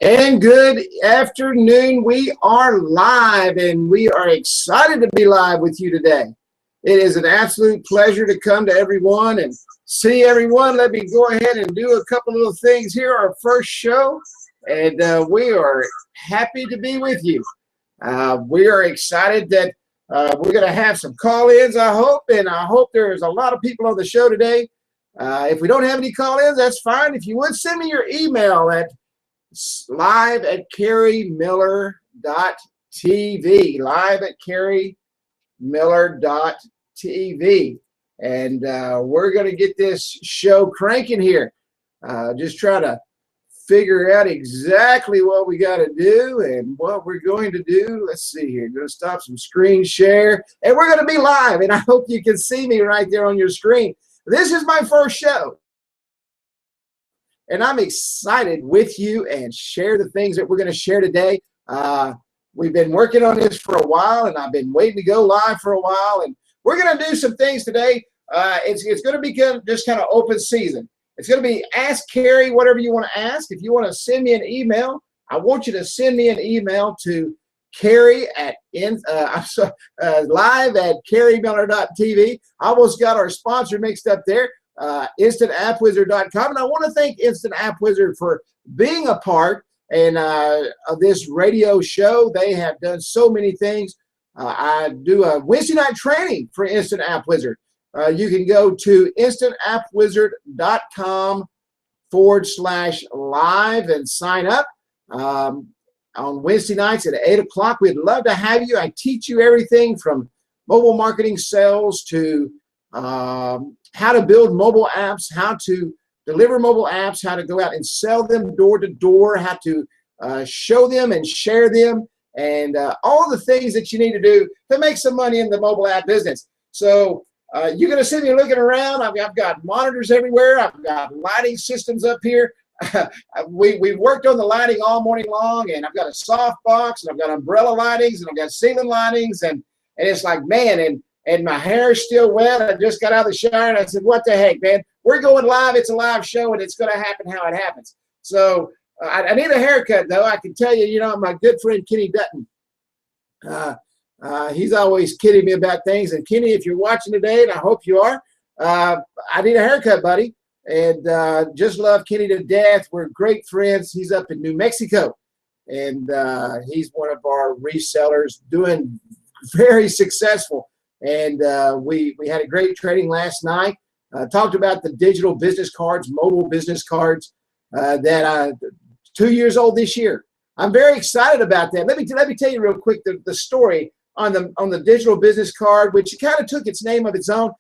And good afternoon. We are live, and we are excited to be live with you today. It is an absolute pleasure to come to everyone and see everyone. Let me go ahead and do a couple little things here. Our first show, and we are happy to be with you. We are excited that we're going to have some call-ins, I hope, and I hope there's a lot of people on the show today. If we don't have any call-ins, that's fine. If you would, send me your email at live@KerryMillerTv, live@KerryMillerTv, and we're going to get this show cranking here. Just try to figure out exactly what we got to do and what we're going to do. Let's see here. Going to stop some screen share, and we're going to be live, and I hope you can see me right there on your screen. This is my first show, and I'm excited with you and share the things that we're going to share today. We've been working on this for a while, and I've been waiting to go live for a while, and we're going to do some things today. It's going to be just kind of open season. It's going to be Ask Kerry whatever you want to ask. If you want to send me an email, I want you to send me an email to live@KerryMiller.tv. I almost got our sponsor mixed up there. InstantAppWizard.com, and I want to thank Instant App Wizard for being a part of this radio show. They have done so many things. I do a Wednesday night training for Instant App Wizard. You can go to InstantAppWizard.com/live and sign up on Wednesday nights at 8 o'clock. We'd love to have you. I teach you everything from mobile marketing sales to how to build mobile apps, how to deliver mobile apps, how to go out and sell them door to door, how to show them and share them, and all the things that you need to do to make some money in the mobile app business. So you're going to see me looking around. I've got monitors everywhere. I've got lighting systems up here. We've worked on the lighting all morning long, and I've got a soft box, and I've got umbrella lightings, and I've got ceiling lightings, and it's like, man, and my hair's still wet. I just got out of the shower, and I said, what the heck, man? We're going live. It's a live show, and it's going to happen how it happens. So I need a haircut, though. I can tell you, my good friend Kenny Dutton, he's always kidding me about things. And Kenny, if you're watching today, and I hope you are, I need a haircut, buddy. And just love Kenny to death. We're great friends. He's up in New Mexico, and he's one of our resellers, doing very successful. And we had a great training last night. Talked about the digital business cards, mobile business cards that 2 years old this year. I'm very excited about that. Let me tell you real quick the story on the digital business card, which kind of took its name of its own.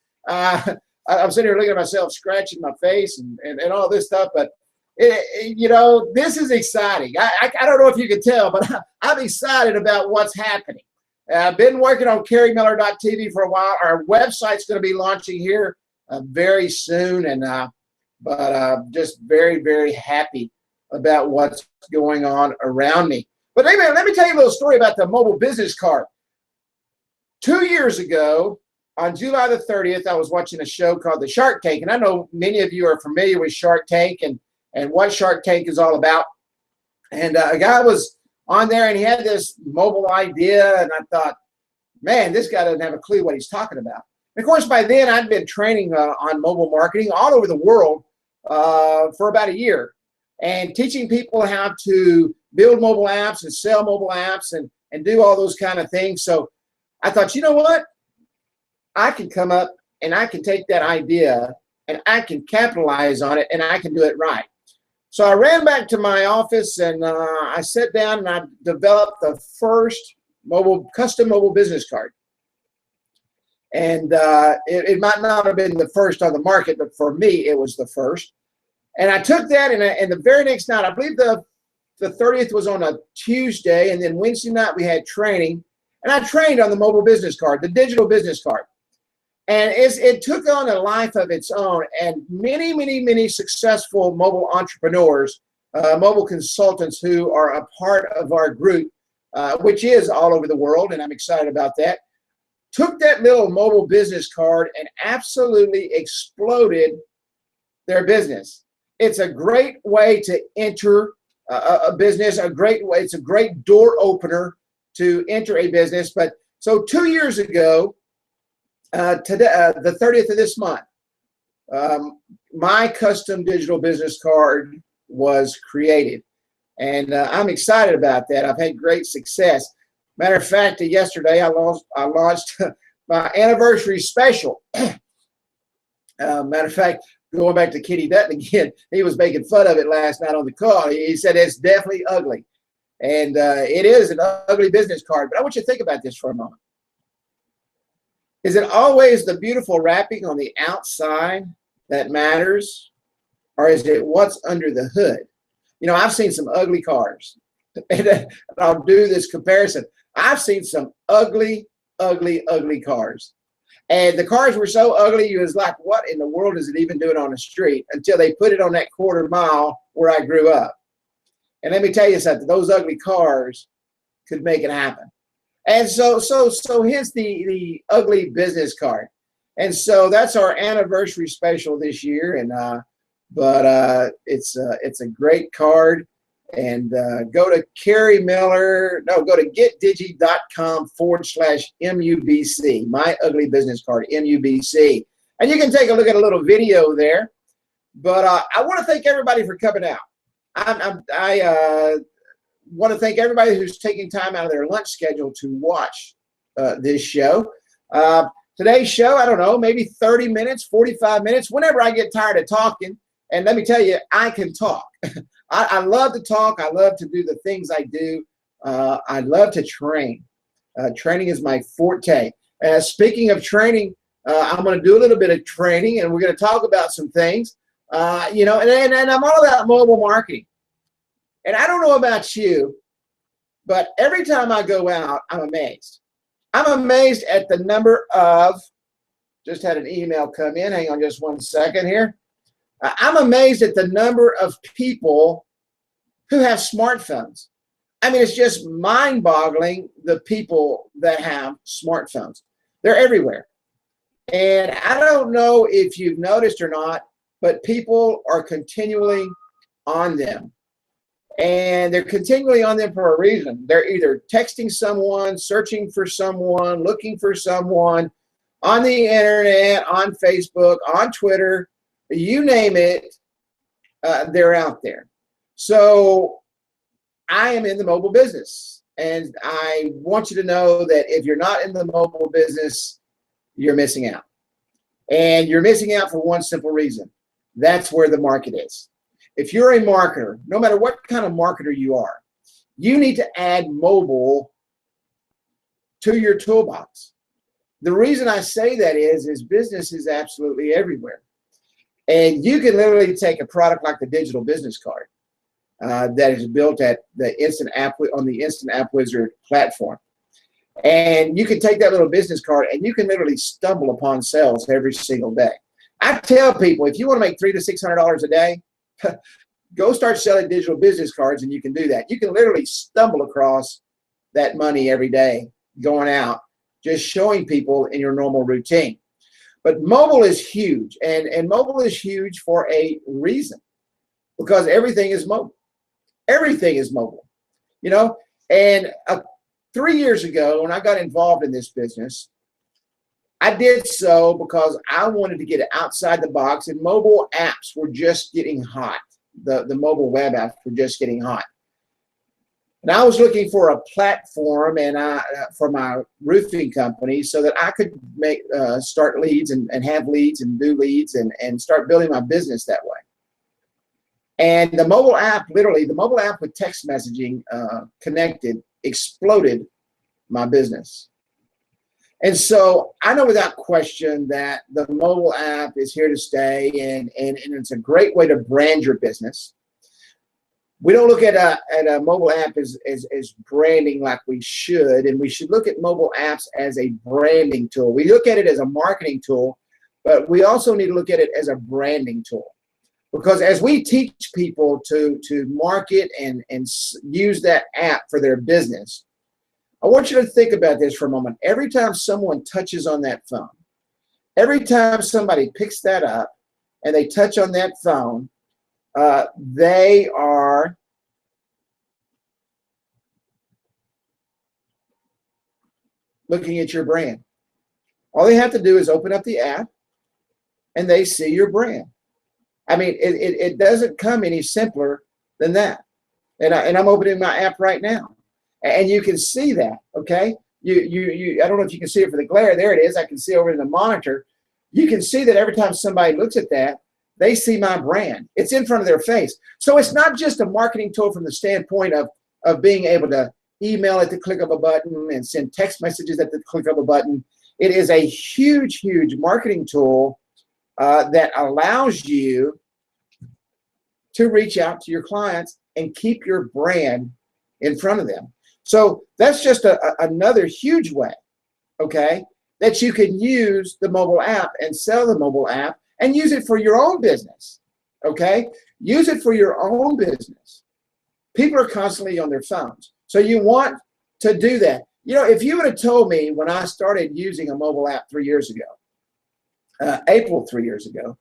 I'm sitting here looking at myself, scratching my face and all this stuff, but this is exciting. I don't know if you can tell, but I'm excited about what's happening. I've been working on KerryMillerTv for a while. Our website's going to be launching here very soon, and but just very, very happy about what's going on around me. But anyway, let me tell you a little story about the mobile business card. 2 years ago, on July the 30th, I was watching a show called The Shark Tank, and I know many of you are familiar with Shark Tank and what Shark Tank is all about. And a guy was on there, and he had this mobile idea, and I thought, man, this guy doesn't have a clue what he's talking about. And of course, by then, I'd been training on mobile marketing all over the world for about a year, and teaching people how to build mobile apps and sell mobile apps and do all those kind of things. So I thought, you know what? I can come up and I can take that idea and I can capitalize on it, and I can do it right. So I ran back to my office, and I sat down and I developed the first custom mobile business card. And it might not have been the first on the market, but for me, it was the first. And I took that, and the very next night, I believe the 30th was on a Tuesday, and then Wednesday night we had training. And I trained on the mobile business card, the digital business card. And it took on a life of its own, and many, many, many successful mobile entrepreneurs, mobile consultants who are a part of our group, which is all over the world, and I'm excited about that, took that little mobile business card and absolutely exploded their business. It's a great way to enter a business, a great way. It's a great door opener to enter a business. But so 2 years ago, today, the 30th of this month, my custom digital business card was created. And I'm excited about that. I've had great success. Matter of fact, yesterday I launched my anniversary special. Matter of fact, going back to Kenny Dutton again, he was making fun of it last night on the call. He said it's definitely ugly. And it is an ugly business card. But I want you to think about this for a moment. Is it always the beautiful wrapping on the outside that matters? Or is it what's under the hood? You know, I've seen some ugly cars. And I'll do this comparison. I've seen some ugly, ugly, ugly cars. And the cars were so ugly, you was like, what in the world is it even doing on the street? Until they put it on that quarter mile where I grew up. And let me tell you something, those ugly cars could make it happen. And so here's the ugly business card. And so that's our anniversary special this year. And it's a great card. And go to go to getdigi.com/MUBC, my ugly business card, MUBC. And you can take a look at a little video there. But I want to thank everybody for coming out. I want to thank everybody who's taking time out of their lunch schedule to watch this show. Today's show, I don't know, maybe 30 minutes, 45 minutes, whenever I get tired of talking. And let me tell you, I can talk. I love to talk. I love to do the things I do. I love to train. Training is my forte. Speaking of training, I'm going to do a little bit of training, and we're going to talk about some things. You know, and I'm all about mobile marketing. And I don't know about you, but every time I go out, I'm amazed. I'm amazed at the number of, just had an email come in. Hang on just 1 second here. I'm amazed at the number of people who have smartphones. I mean, it's just mind-boggling, the people that have smartphones. They're everywhere. And I don't know if you've noticed or not, but people are continually on them. And they're continually on them for a reason. They're either texting someone, searching for someone, looking for someone on the internet, on Facebook, on Twitter. You name it, they're out there. So I am in the mobile business, and I want you to know that if you're not in the mobile business, you're missing out. And you're missing out for one simple reason. That's where the market is. If you're a marketer, no matter what kind of marketer you are, you need to add mobile to your toolbox. The reason I say that is business is absolutely everywhere. And you can literally take a product like the digital business card that is built at the Instant App on the Instant App Wizard platform. And you can take that little business card and you can literally stumble upon sales every single day. I tell people, if you want to make $300 to $600 a day, go start selling digital business cards, and you can do that. You can literally stumble across that money every day going out, just showing people in your normal routine. But mobile is huge, and mobile is huge for a reason, because everything is mobile. Everything is mobile, you know. And 3 years ago, when I got involved in this business, I did so because I wanted to get it outside the box, and mobile apps were just getting hot. The mobile web apps were just getting hot. And I was looking for a platform for my roofing company so that I could start leads and have leads and do leads and start building my business that way. And the mobile app, literally, the mobile app with text messaging connected exploded my business. And so I know without question that the mobile app is here to stay, and it's a great way to brand your business. We don't look at a mobile app as branding like we should, and we should look at mobile apps as a branding tool. We look at it as a marketing tool, but we also need to look at it as a branding tool. Because as we teach people to market and use that app for their business, I want you to think about this for a moment. Every time someone touches on that phone, every time somebody picks that up, and they touch on that phone, they are looking at your brand. All they have to do is open up the app and they see your brand. I mean, it doesn't come any simpler than that. And I'm opening my app right now, and you can see that. Okay, I don't know if you can see it for the glare. There it is. I can see over in the monitor. You can see that every time somebody looks at that, they see my brand. It's in front of their face. So it's not just a marketing tool from the standpoint of being able to email at the click of a button and send text messages at the click of a button. It is a huge, huge marketing tool that allows you to reach out to your clients and keep your brand in front of them. So that's just another huge way, okay, that you can use the mobile app and sell the mobile app and use it for your own business, okay? Use it for your own business. People are constantly on their phones. So you want to do that. You know, if you would have told me when I started using a mobile app 3 years ago, April 3 years ago,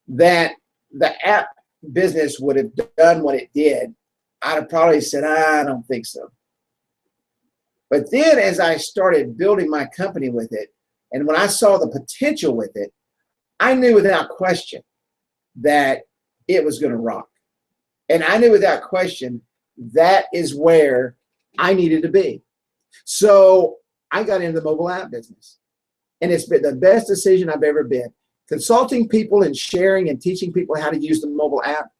that the app business would have done what it did, I'd have probably said, I don't think so. But then as I started building my company with it, and when I saw the potential with it, I knew without question that it was going to rock. And I knew without question that is where I needed to be. So I got into the mobile app business. And it's been the best decision I've ever been. Consulting people and sharing and teaching people how to use the mobile app,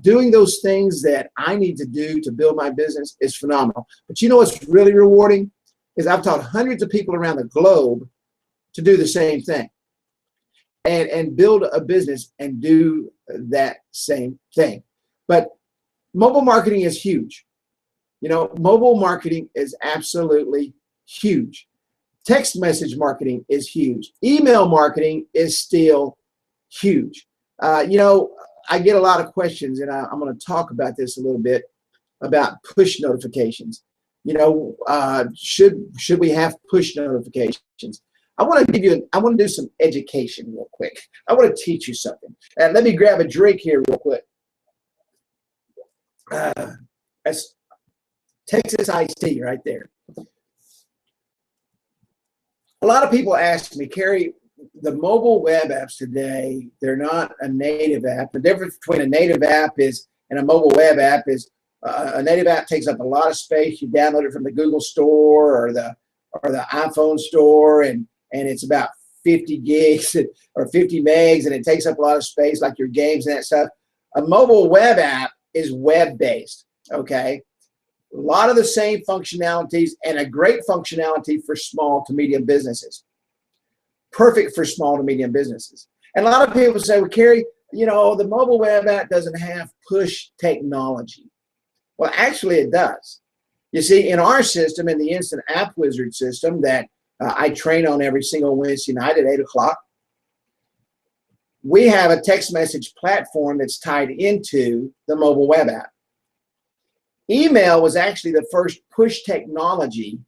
doing those things that I need to do to build my business is phenomenal. But you know what's really rewarding is I've taught hundreds of people around the globe to do the same thing and build a business and do that same thing. But mobile marketing is huge. You know, mobile marketing is absolutely huge. Text message marketing is huge. Email marketing is still huge. You know, I get a lot of questions, and I'm going to talk about this a little bit about push notifications. You know, should we have push notifications? I want to do some education real quick. I want to teach you something. And let me grab a drink here real quick. That's Texas iced tea right there. A lot of people ask me, Kerry, the mobile web apps today, they're not a native app. The difference between a native app and a mobile web app is a native app takes up a lot of space. You download it from the Google store or the iPhone store, and it's about 50 gigs or 50 megs, and it takes up a lot of space, like your games and that stuff. A mobile web app is web-based, okay? A lot of the same functionalities and a great functionality for small to medium businesses. Perfect for small to medium businesses. And a lot of people say, well, Kerry, you know, the mobile web app doesn't have push technology. Well, actually it does. You see, in our system, in the Instant App Wizard system that I train on every single Wednesday night at 8 o'clock, we have a text message platform that's tied into the mobile web app. Email was actually the first push technology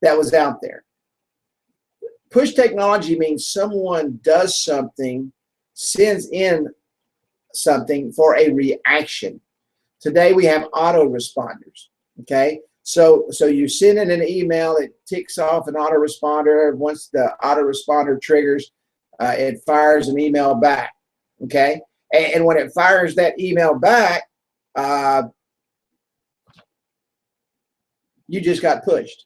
that was out there. Push technology means someone does something, sends in something for a reaction. Today we have autoresponders, okay? So you send in an email, it ticks off an autoresponder. Once the autoresponder triggers, it fires an email back, okay? And when it fires that email back, you just got pushed.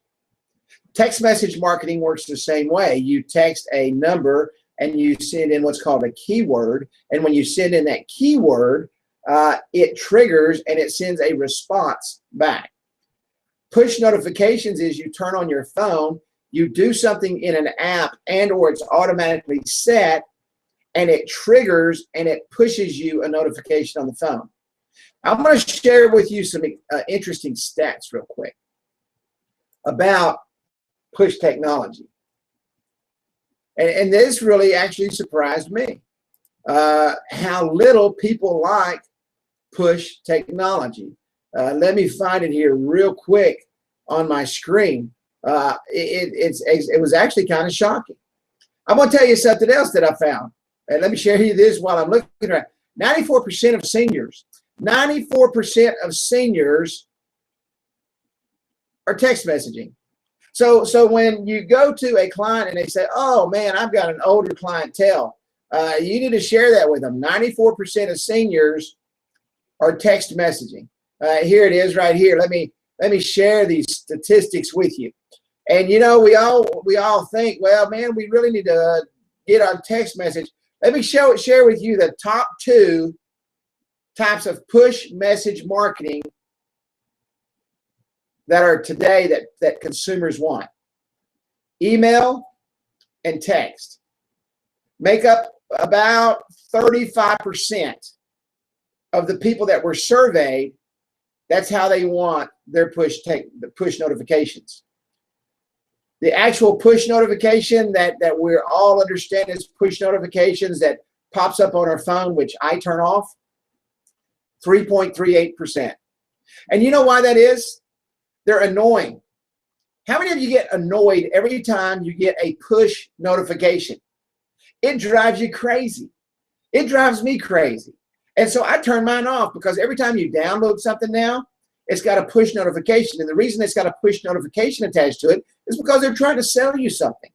Text message marketing works the same way. You text a number and you send in what's called a keyword. And when you send in that keyword, it triggers and it sends a response back. Push notifications is you turn on your phone, you do something in an app and or it's automatically set, and it triggers and it pushes you a notification on the phone. I'm going to share with you some interesting stats real quick about push technology. And this really actually surprised me, how little people like push technology. Let me find it here real quick on my screen. It was actually kind of shocking. I'm going to tell you something else that I found. And let me share you this while I'm looking around. 94% of seniors, 94% of seniors are text messaging. So when you go to a client and they say, oh man, I've got an older clientele, you need to share that with them. 94% of seniors are text messaging. Here it is right here. Let me share these statistics with you. And you know, we all think, well, man, we really need to get on text message. Let me share with you the top 2 types of push message marketing that are today that consumers want. Email and text make up about 35% of the people that were surveyed. That's how they want their push notifications. The actual push notification that we're all understand is push notifications that pops up on our phone, which I turn off, 3.38%. And you know why that is? They're annoying. How many of you get annoyed every time you get a push notification? It drives you crazy. It drives me crazy. And so I turn mine off, because every time you download something now, it's got a push notification. And the reason it's got a push notification attached to it is because they're trying to sell you something.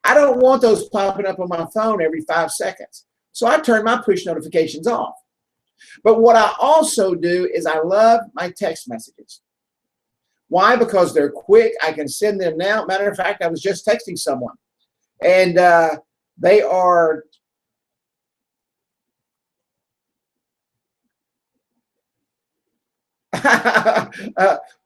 I don't want those popping up on my phone every 5 seconds. So I turn my push notifications off. But what I also do is I love my text messages. Why? Because they're quick. I can send them now. Matter of fact, I was just texting someone, and they are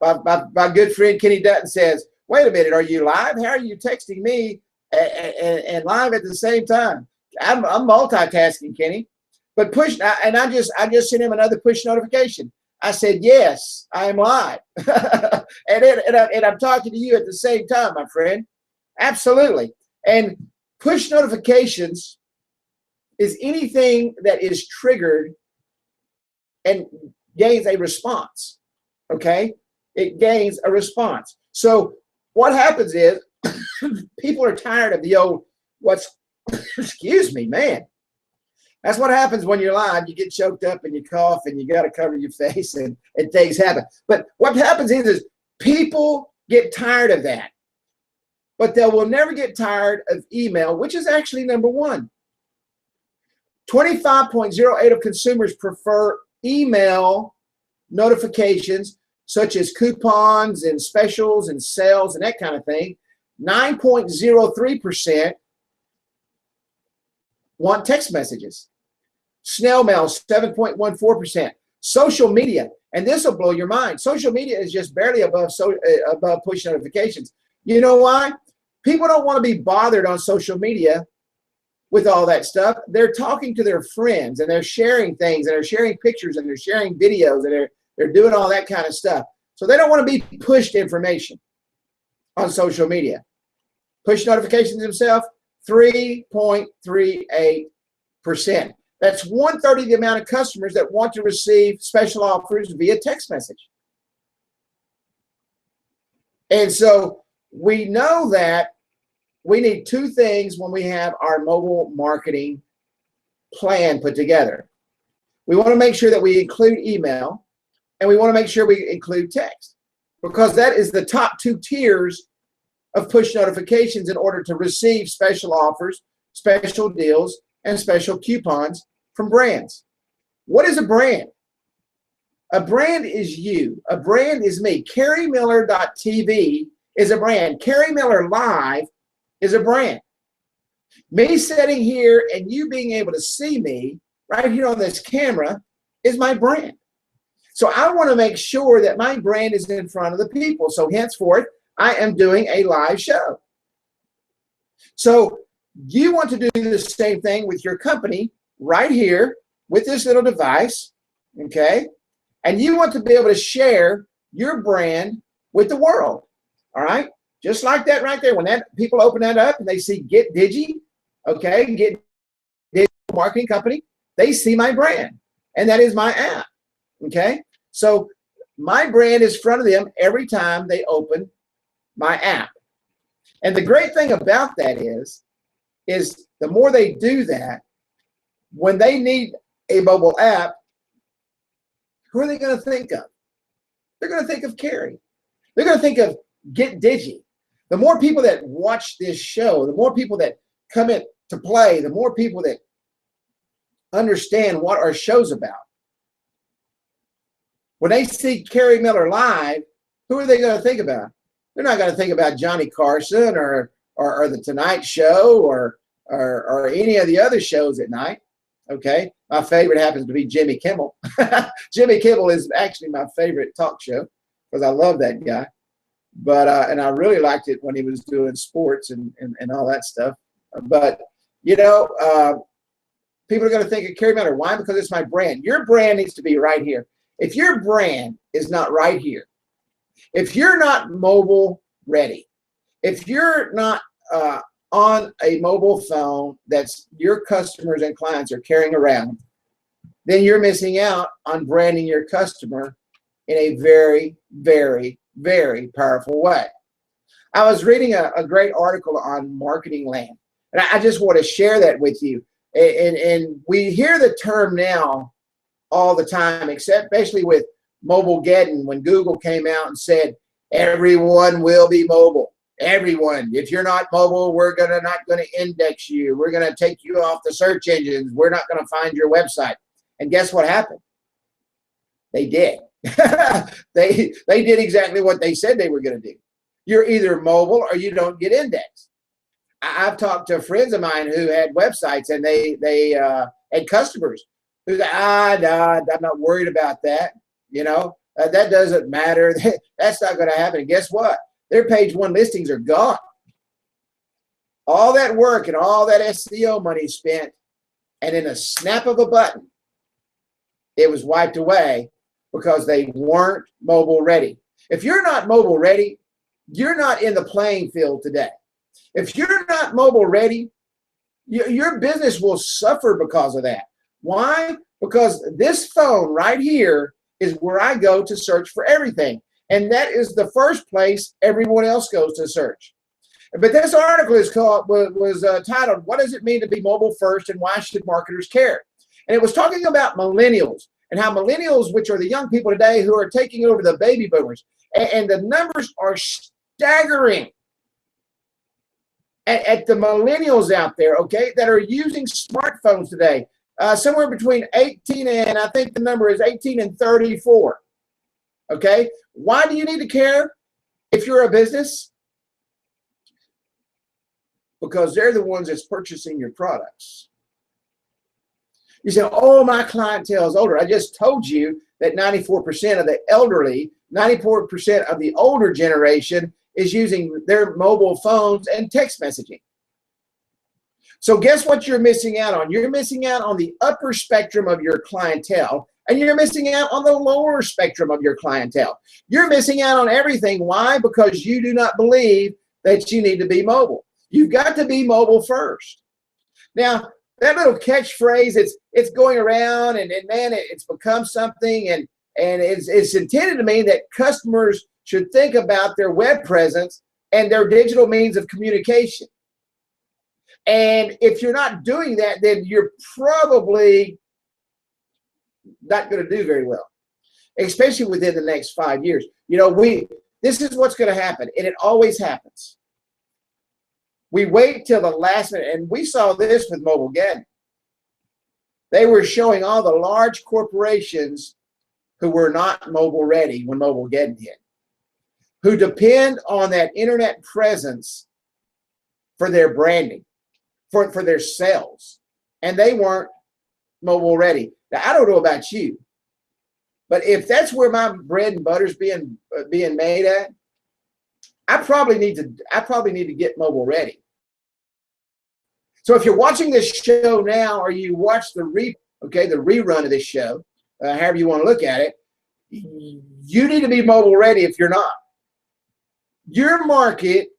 my good friend Kenny Dutton says, wait a minute, are you live? How are you texting me and live at the same time? I'm multitasking, Kenny. But push, and I just sent him another push notification. I said, yes, I am live. and I'm talking to you at the same time, my friend. Absolutely. And push notifications is anything that is triggered and gains a response. Okay? It gains a response. So what happens is people are tired of the old excuse me, man. That's what happens when you're live. You get choked up and you cough and you got to cover your face and things happen. But what happens is people get tired of that. But they will never get tired of email, which is actually number 1. 25.08% of consumers prefer email notifications, such as coupons and specials and sales and that kind of thing. 9.03% want text messages. Snail mail, 7.14%. Social media, and this will blow your mind. Social media is just barely above push notifications. You know why? People don't want to be bothered on social media with all that stuff. They're talking to their friends, and they're sharing things, and they're sharing pictures, and they're sharing videos, and they're doing all that kind of stuff. So they don't want to be pushed information on social media. Push notifications themselves, 3.38%. That's 1/3 of the amount of customers that want to receive special offers via text message. And so we know that we need 2 things when we have our mobile marketing plan put together. We want to make sure that we include email, and we want to make sure we include text, because that is the top 2 tiers of push notifications in order to receive special offers, special deals, and special coupons from brands. What is a brand? A brand is you. A brand is me. KerryMillerTv is a brand. Kerry Miller Live is a brand. Me sitting here and you being able to see me right here on this camera is my brand. So I want to make sure that my brand is in front of the people. So henceforth, I am doing a live show. So you want to do the same thing with your company right here with this little device, okay? And you want to be able to share your brand with the world, all right? Just like that right there. When that people open that up and they see Get Digi, okay, Get Digi Marketing Company, they see my brand, and that is my app, okay? So my brand is in front of them every time they open my app. And the great thing about that is the more they do that, when they need a mobile app, who are they going to think of? They're going to think of Kerry. They're going to think of Get Digi. The more people that watch this show, the more people that come in to play, the more people that understand what our show's about. When they see Kerry Miller live, who are they going to think about? They're not going to think about Johnny Carson or the Tonight Show or any of the other shows at night. Okay, my favorite happens to be Jimmy Kimmel. Jimmy Kimmel is actually my favorite talk show because I love that guy. But and I really liked it when he was doing sports and all that stuff. But you know, people are going to think of Kerry Miller. Why? Because it's my brand. Your brand needs to be right here. If your brand is not right here, if you're not mobile ready, if you're not on a mobile phone that's your customers and clients are carrying around, then you're missing out on branding your customer in a very, very, very powerful way. I was reading a great article on Marketing Land, and I just want to share that with you. And we hear the term now all the time, especially with Mobilegeddon, when Google came out and said, everyone will be mobile. Everyone. If you're not mobile, we're not going to index you. We're going to take you off the search engines. We're not going to find your website. And guess what happened? They did. they did exactly what they said they were going to do. You're either mobile or you don't get indexed. I've talked to friends of mine who had websites, and they had customers who said, I'm not worried about that. You know, that doesn't matter. That's not going to happen. And guess what? Their page one listings are gone. All that work and all that SEO money spent, and in a snap of a button, it was wiped away because they weren't mobile ready. If you're not mobile ready, you're not in the playing field today. If you're not mobile ready, your business will suffer because of that. Why? Because this phone right here is where I go to search for everything. And that is the first place everyone else goes to search. But this article was titled, "What Does It Mean to Be Mobile First and Why Should Marketers Care?" And it was talking about millennials and how millennials, which are the young people today who are taking over the baby boomers, and the numbers are staggering at the millennials out there, okay, that are using smartphones today, somewhere between 18 and I think the number is 18 and 34. Okay, why do you need to care if you're a business? Because they're the ones that's purchasing your products. You say, oh, my clientele is older. I just told you that 94% of the elderly, 94% of the older generation is using their mobile phones and text messaging. So guess what you're missing out on? You're missing out on the upper spectrum of your clientele, and you're missing out on the lower spectrum of your clientele. You're missing out on everything. Why? Because you do not believe that you need to be mobile. You've got to be mobile first. Now, that little catchphrase, it's going around, and man, it's become something, and it's intended to mean that customers should think about their web presence and their digital means of communication. And if you're not doing that, then you're probably not going to do very well, especially within the next 5 years. You know, this is what's going to happen, and it always happens. We wait till the last minute, and we saw this with Mobilegeddon. They were showing all the large corporations who were not mobile ready when Mobilegeddon hit, who depend on that internet presence for their branding, for their sales, and they weren't mobile ready. Now, I don't know about you, but if that's where my bread and butter's being made at, I probably need to get mobile ready. So if you're watching this show now, or you watch the rerun of this show, however you want to look at it, you need to be mobile ready if you're not. Your market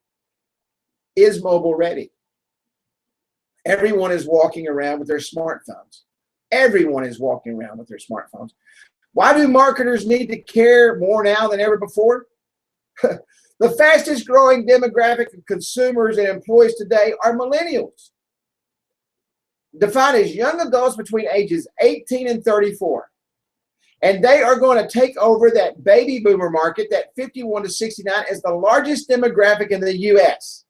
is mobile ready. Everyone is walking around with their smartphones. Everyone is walking around with their smartphones. Why do marketers need to care more now than ever before? The fastest growing demographic of consumers and employees today are millennials. defined as young adults between ages 18 and 34. And they are going to take over that baby boomer market, that 51 to 69, as the largest demographic in the U.S.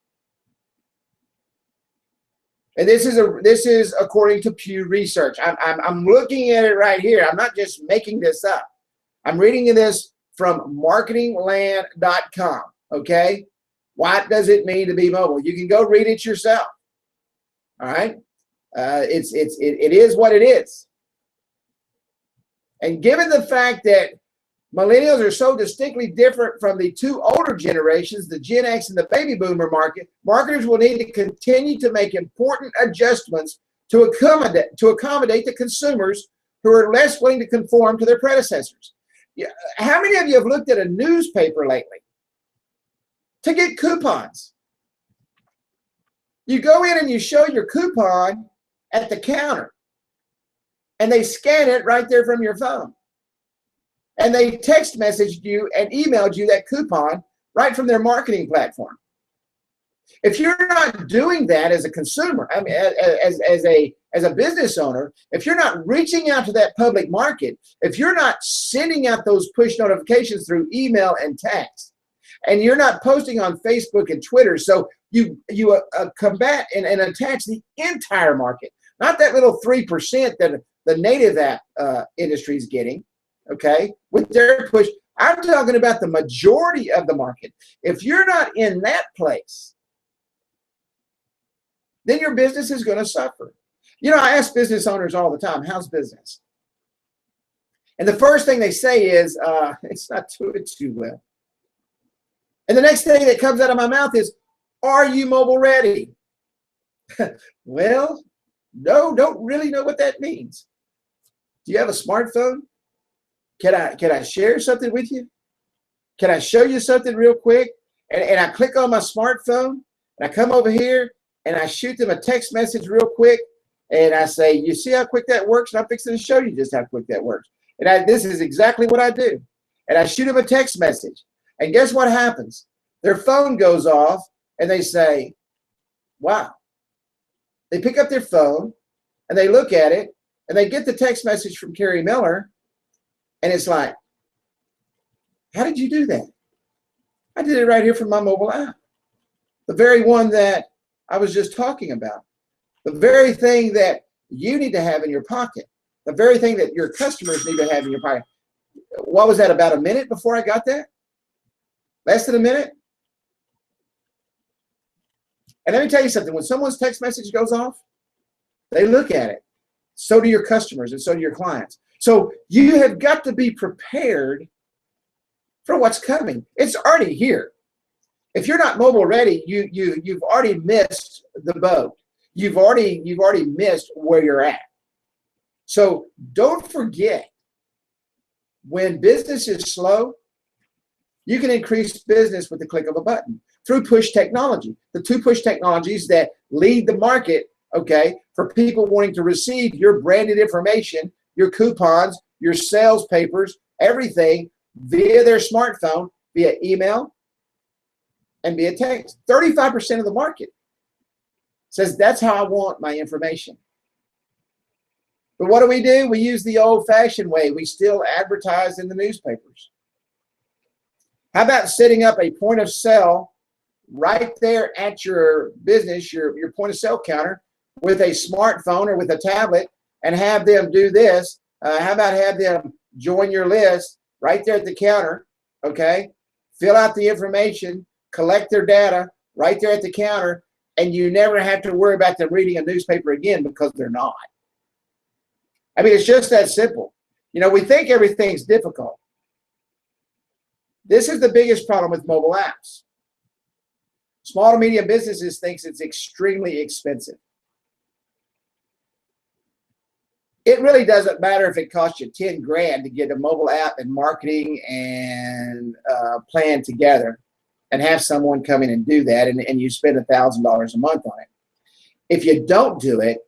And this is according to Pew Research. I'm looking at it right here. I'm not just making this up. I'm reading this from marketingland.com. Okay, what does it mean to be mobile? You can go read it yourself. All right, it is what it is. And given the fact that millennials are so distinctly different from the two older generations, the Gen X and the baby boomer market, marketers will need to continue to make important adjustments to accommodate the consumers who are less willing to conform to their predecessors. How many of you have looked at a newspaper lately to get coupons? You go in and you show your coupon at the counter, and they scan it right there from your phone. And they text messaged you and emailed you that coupon right from their marketing platform. If you're not doing that as a consumer, I mean, as a business owner, if you're not reaching out to that public market, if you're not sending out those push notifications through email and text, and you're not posting on Facebook and Twitter, so you combat and attach the entire market, not that little 3% that the native app industry is getting, okay, with their push. I'm talking about the majority of the market. If you're not in that place, then your business is going to suffer. You know, I ask business owners all the time, how's business? And the first thing they say is, it's not doing too well. And the next thing that comes out of my mouth is, are you mobile ready? Well, no, don't really know what that means. Do you have a smartphone? Can I share something with you? Can I show you something real quick? And I click on my smartphone, and I come over here, and I shoot them a text message real quick, and I say, you see how quick that works? And I'm fixing to show you just how quick that works. And this is exactly what I do. And I shoot them a text message. And guess what happens? Their phone goes off, and they say, wow. They pick up their phone, and they look at it, and they get the text message from Kerry Miller, and it's like, how did you do that? I did it right here from my mobile app. The very one that I was just talking about. The very thing that you need to have in your pocket. The very thing that your customers need to have in your pocket. What was that, about a minute before I got that? Less than a minute? And let me tell you something. When someone's text message goes off, they look at it. So do your customers and so do your clients. So you have got to be prepared for what's coming. It's already here. If you're not mobile ready, you've already missed the boat. You've already missed where you're at. So don't forget, when business is slow, you can increase business with the click of a button through push technology. The two push technologies that lead the market, okay, for people wanting to receive your branded information, your coupons, your sales papers, everything via their smartphone, via email, and via text. 35% of the market says that's how I want my information. But what do? We use the old-fashioned way. We still advertise in the newspapers. How about setting up a point of sale right there at your business, your point of sale counter, with a smartphone or with a tablet, and have them do this? How about have them join your list right there at the counter, okay? Fill out the information, collect their data right there at the counter, and you never have to worry about them reading a newspaper again, because they're not. I mean, it's just that simple. You know, we think everything's difficult. This is the biggest problem with mobile apps. Small to medium businesses think it's extremely expensive. It really doesn't matter if it costs you 10 grand to get a mobile app and marketing and plan together and have someone come in and do that, and you spend $1,000 a month on it. If you don't do it,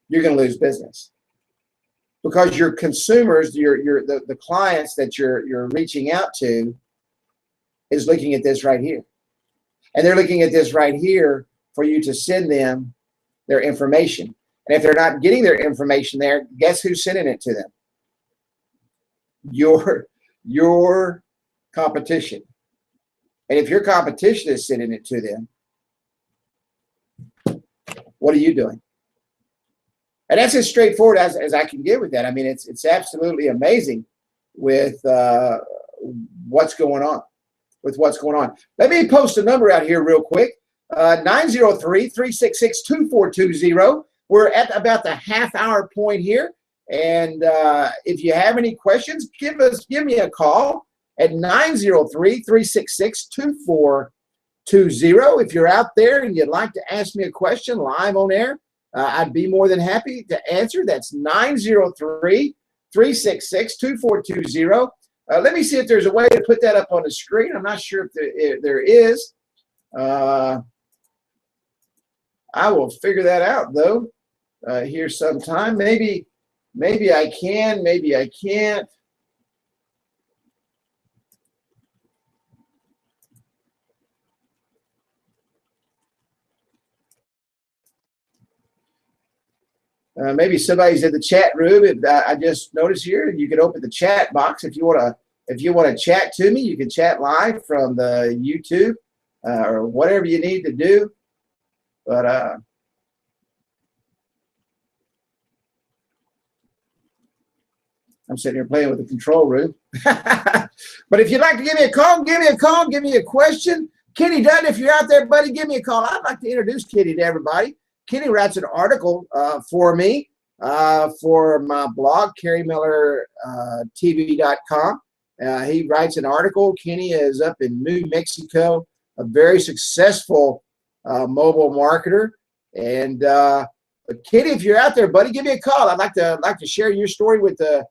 you're going to lose business, because your consumers, the clients that you're reaching out to, is looking at this right here. And they're looking at this right here for you to send them their information. And if they're not getting their information there, guess who's sending it to them? Your competition. And if your competition is sending it to them, what are you doing? And that's as straightforward as I can get with that. I mean, it's absolutely amazing with what's going on. Let me post a number out here real quick. 903-366-2420. We're at about the half-hour point here. And if you have any questions, give me a call at 903-366-2420. If you're out there and you'd like to ask me a question live on air, I'd be more than happy to answer. That's 903-366-2420. Let me see if there's a way to put that up on the screen. I'm not sure if there is. I will figure that out, though, here sometime. Maybe I can, maybe I can't. Maybe somebody's in the chat room. I just noticed here you can open the chat box if you want to chat to me. You can chat live from the YouTube or whatever you need to do. But I'm sitting here playing with the control room. But if you'd like to give me a call, give me a question. Kenny Dunn, if you're out there, buddy, give me a call. I'd like to introduce Kenny to everybody. Kenny writes an article for me for my blog, KerryMillerTv.com. He writes an article. Kenny is up in New Mexico, a very successful mobile marketer. And Kenny, if you're out there, buddy, give me a call. I'd like to share your story with the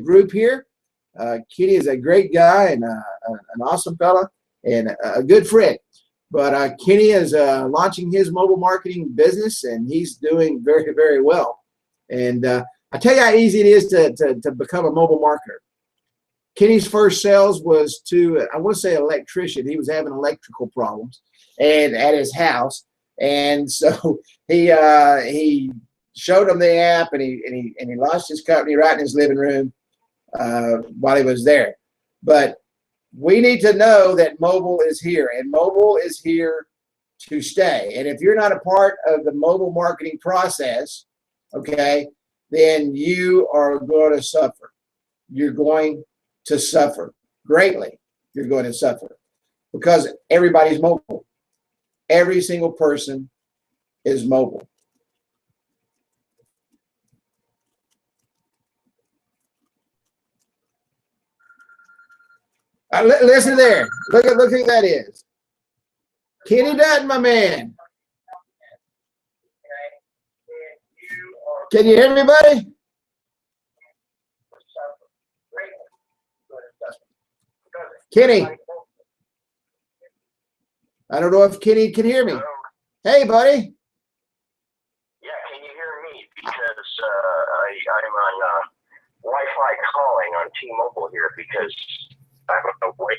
group here. Kenny is a great guy and an awesome fella and a good friend. But Kenny is launching his mobile marketing business, and he's doing very, very well. And I tell you how easy it is to become a mobile marketer. Kenny's first sales was to, I want to say, an electrician. He was having electrical problems and at his house. And so he showed him the app, and he launched his company right in his living room while he was there. But we need to know that mobile is here, and mobile is here to stay. And if you're not a part of the mobile marketing process, okay, then you are going to suffer. You're going to suffer greatly. You're going to suffer because everybody's mobile. Every single person is mobile. Listen there. Look who that is. Kenny Dutton, my man. Can you hear me, buddy? Kenny. I don't know if Kenny can hear me. Hello. Hey, buddy. Yeah, can you hear me? Because I'm on Wi-Fi calling on T-Mobile here because I'm away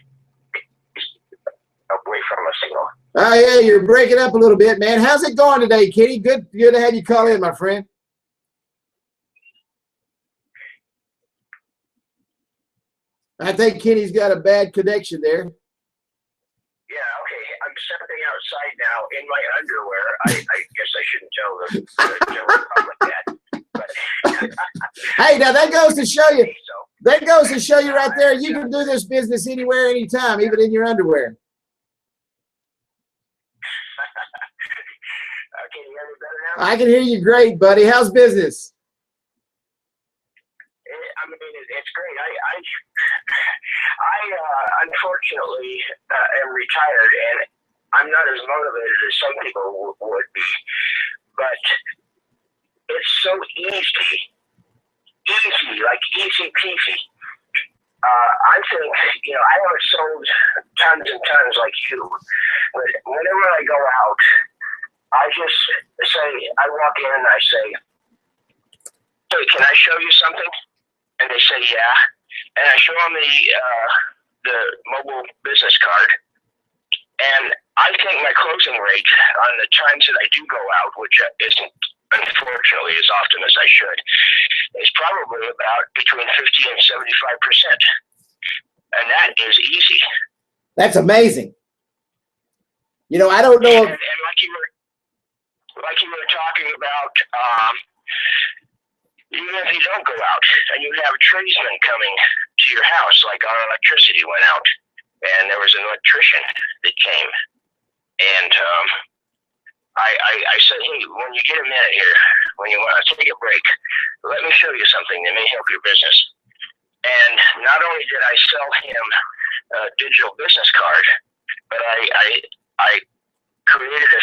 from a signal. Oh, yeah, you're breaking up a little bit, man. How's it going today, Kenny? Good to have you call in, my friend. I think Kenny's got a bad connection there. Yeah, okay. I'm stepping outside now in my underwear. I guess I shouldn't tell the general public that. But hey, now that goes to show you. That goes to show you right there. You can do this business anywhere, anytime, even in your underwear. Can you hear me better now? I can hear you great, buddy. How's business? I mean, it's great. I unfortunately am retired, and I'm not as motivated as some people would be, but it's so easy, like easy peasy. I think, I haven't sold tons and tons like you, but whenever I go out, I just say, I walk in and I say, hey, can I show you something? And they say, yeah. And I show them the mobile business card. And I think my closing rate on the times that I do go out, which isn't unfortunately, as often as I should, is probably about between 50 and 75%. And that is easy. That's amazing. You know, I don't know. And like you were talking about, even if you don't go out and you have tradesmen coming to your house, like our electricity went out, and there was an electrician that came, and I said, hey, when you get a minute here, when you want to take a break, let me show you something that may help your business. And not only did I sell him a digital business card, but I created a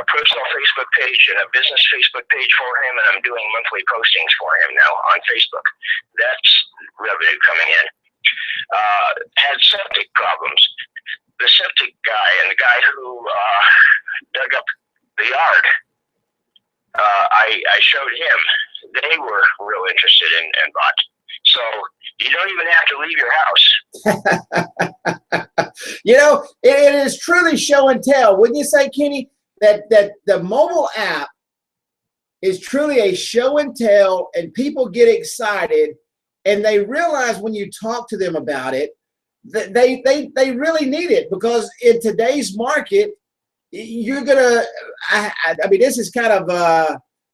personal Facebook page and a business Facebook page for him, and I'm doing monthly postings for him now on Facebook. That's revenue coming in. Had septic problems. The septic guy and the guy who dug up the yard, I showed him. They were real interested and bought. So you don't even have to leave your house. You know, it is truly show and tell. Wouldn't you say, Kenny, that the mobile app is truly a show and tell, and people get excited, and they realize when you talk to them about it, that they really need it, because in today's market, you're gonna. I mean, this is kind of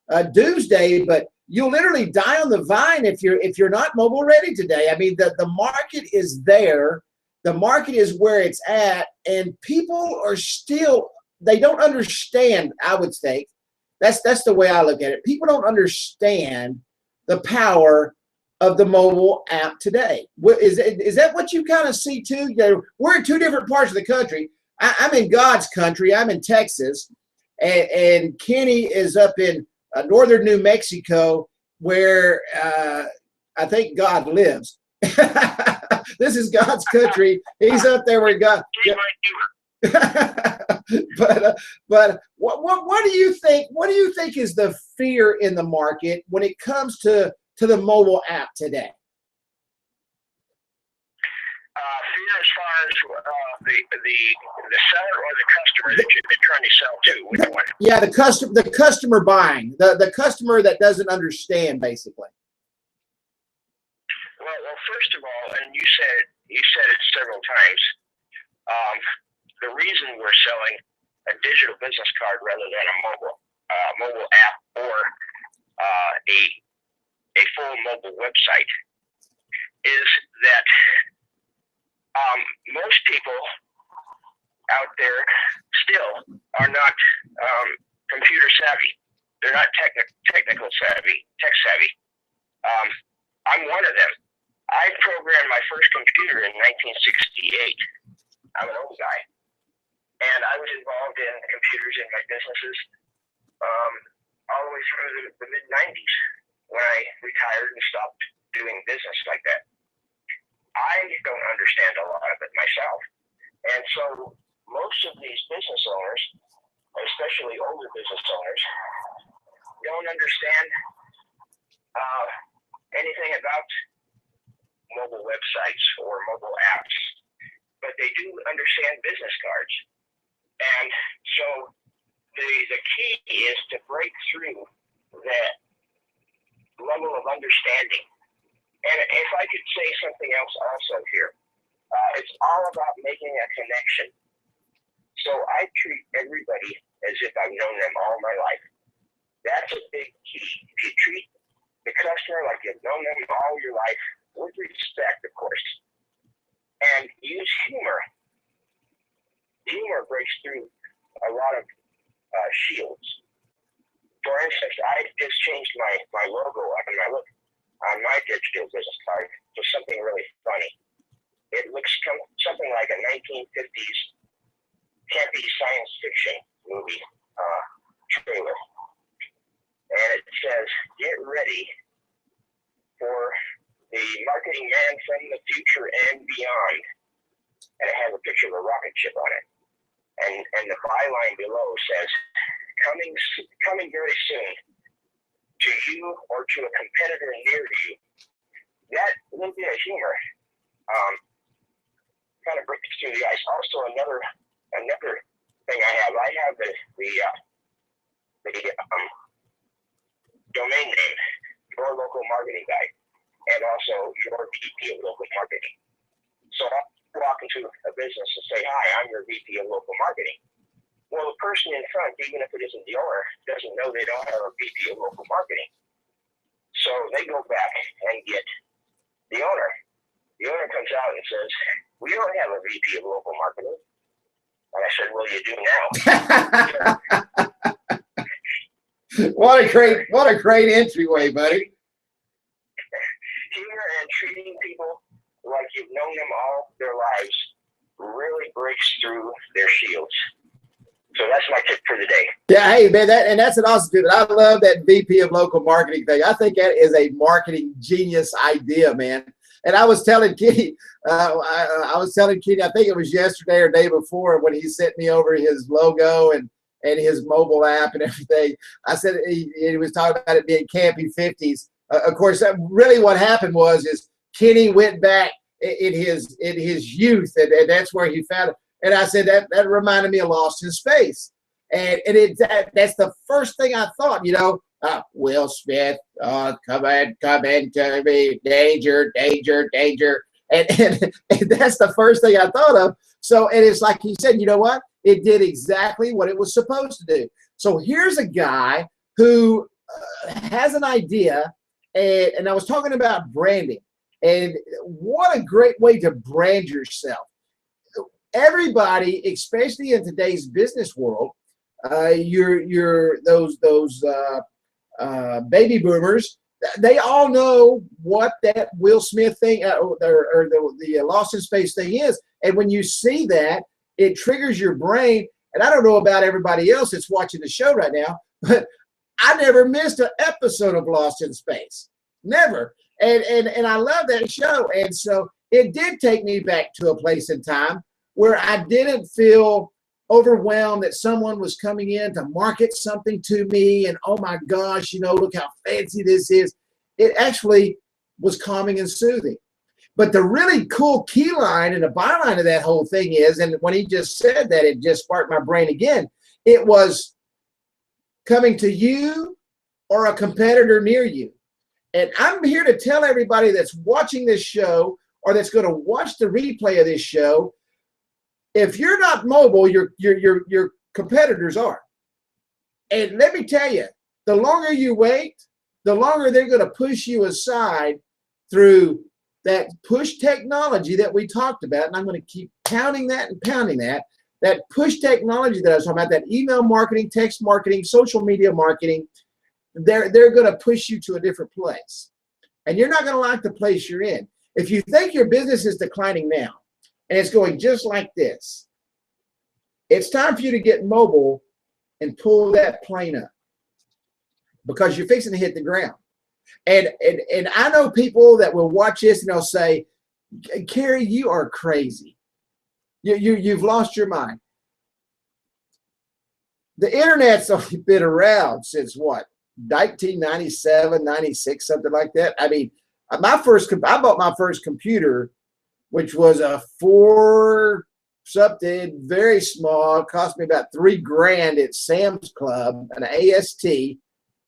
a doomsday, but you'll literally die on the vine if you're not mobile ready today. I mean, the market is there. The market is where it's at, and people are still, they don't understand, I would say. That's the way I look at it. People don't understand the power of the mobile app today. Is that what you kind of see too? We're in two different parts of the country. I'm in God's country. I'm in Texas, and Kenny is up in northern New Mexico, where I think God lives. This is God's country. He's up there where God. But what do you think? What do you think is the fear in the market when it comes to the mobile app today? Fear as far as the seller or the customer that you're trying to sell to? Which one? Yeah, the customer buying, the customer that doesn't understand, basically. Well, first of all, and you said it several times. The reason we're selling a digital business card rather than a mobile app or a full mobile website is that most people out there still are not computer savvy. They're not technical savvy, tech savvy. I'm one of them. I programmed my first computer in 1968. I'm an old guy. And I was involved in computers in my businesses all the way through the mid-90s when I retired and stopped doing business like that. I don't understand a lot of it myself. And so most of these business owners, especially older business owners, don't understand anything about mobile websites or mobile apps, but they do understand business cards. And so the key is to break through that level of understanding. And if I could say something else also here, it's all about making a connection. So I treat everybody as if I've known them all my life. That's a big key. If you treat the customer like you've known them all your life, with respect, of course, and use humor. Humor breaks through a lot of shields. For instance, I just changed my logo on my digital business card to something really funny. It looks something like a 1950s campy science fiction movie trailer. And it says, "Get ready for the marketing man from the future and beyond." And it has a picture of a rocket ship on it. And the byline below says, coming very soon to you or to a competitor near you. That little bit of humor kind of breaks through the ice. Also, another thing I have the domain name, your local marketing guy, and also your VP of local marketing. So I'll walk into a business and say, hi, I'm your VP of local marketing. Well, the person in front, even if it isn't the owner, doesn't know they don't have a VP of local marketing. So they go back and get the owner. The owner comes out and says, we don't have a VP of local marketing. And I said, well, you do now. What a great entryway, buddy. Here and treating people like you've known them all their lives really breaks through their shields. So that's my tip for the day. Yeah, hey man, that's an awesome tip. I love that VP of local marketing thing. I think that is a marketing genius idea, man. And I was telling Kenny, I think it was yesterday or day before when he sent me over his logo and his mobile app and everything. I said he was talking about it being campy 50s. Of course, really what happened is Kenny went back in his youth, and that's where he found it. And I said that reminded me of Lost in Space, and that's the first thing I thought. Will Smith, come in, to me, danger, danger, danger, and that's the first thing I thought of. So, and it's like he said, you know what? It did exactly what it was supposed to do. So here's a guy who has an idea, and I was talking about branding, and what a great way to brand yourself. Everybody, especially in today's business world, those baby boomers, they all know what that Will Smith thing or the Lost in Space thing is. And when you see that, it triggers your brain. And I don't know about everybody else that's watching the show right now, but I never missed an episode of Lost in Space. Never. And I love that show. And so it did take me back to a place in time where I didn't feel overwhelmed that someone was coming in to market something to me and, oh my gosh, look how fancy this is. It actually was calming and soothing. But the really cool key line and the byline of that whole thing is, and when he just said that, it just sparked my brain again, it was coming to you or a competitor near you. And I'm here to tell everybody that's watching this show or that's going to watch the replay of this show, if you're not mobile, your competitors are. And let me tell you, the longer you wait, the longer they're going to push you aside through that push technology that we talked about. And I'm going to keep pounding that and pounding that. That push technology that I was talking about, that email marketing, text marketing, social media marketing, they're going to push you to a different place. And you're not going to like the place you're in. If you think your business is declining now, and it's going just like this, it's time for you to get mobile and pull that plane up, because you're fixing to hit the ground. And I know people that will watch this and they'll say, Kerry, you are crazy. You've lost your mind. The internet's only been around since what? 1997, 96, something like that. I mean, I bought my first computer, which was a 4 something, very small, cost me about $3,000 at Sam's Club, an AST,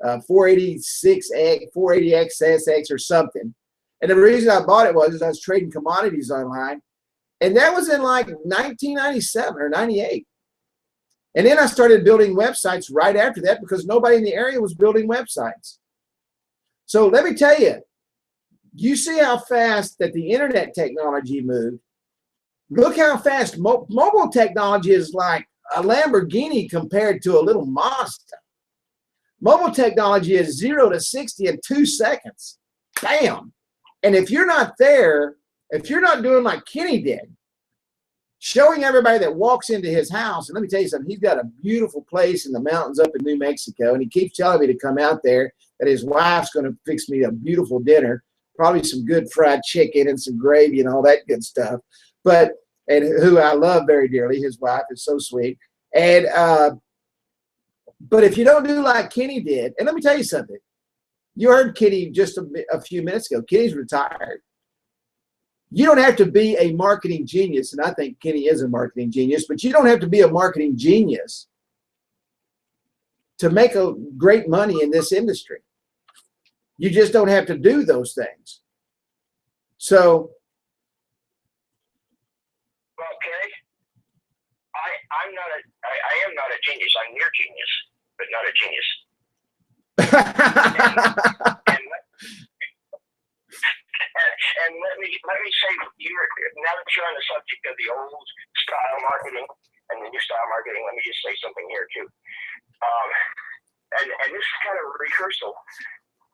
480XSX or something. And the reason I bought it was I was trading commodities online, and that was in like 1997 or 98. And then I started building websites right after that because nobody in the area was building websites. So let me tell you, you see how fast that the internet technology moved. Look how fast mobile technology is, like a Lamborghini compared to a little Mazda. Mobile technology is 0 to 60 in 2 seconds. Bam. And if you're not there, if you're not doing like Kenny did, showing everybody that walks into his house, and let me tell you something, he's got a beautiful place in the mountains up in New Mexico, and he keeps telling me to come out there, that his wife's going to fix me a beautiful dinner, probably some good fried chicken and some gravy and all that good stuff. And who I love very dearly, his wife is so sweet. And but if you don't do like Kenny did, and let me tell you something, you heard Kenny just a few minutes ago. Kenny's retired. You don't have to be a marketing genius, and I think Kenny is a marketing genius, but you don't have to be a marketing genius to make a great money in this industry. You just don't have to do those things. So, well, Kerry, I am not a genius. I'm near genius, but not a genius. And let me say, now that you're on the subject of the old style marketing and the new style marketing, let me just say something here too. And this is kind of a rehearsal.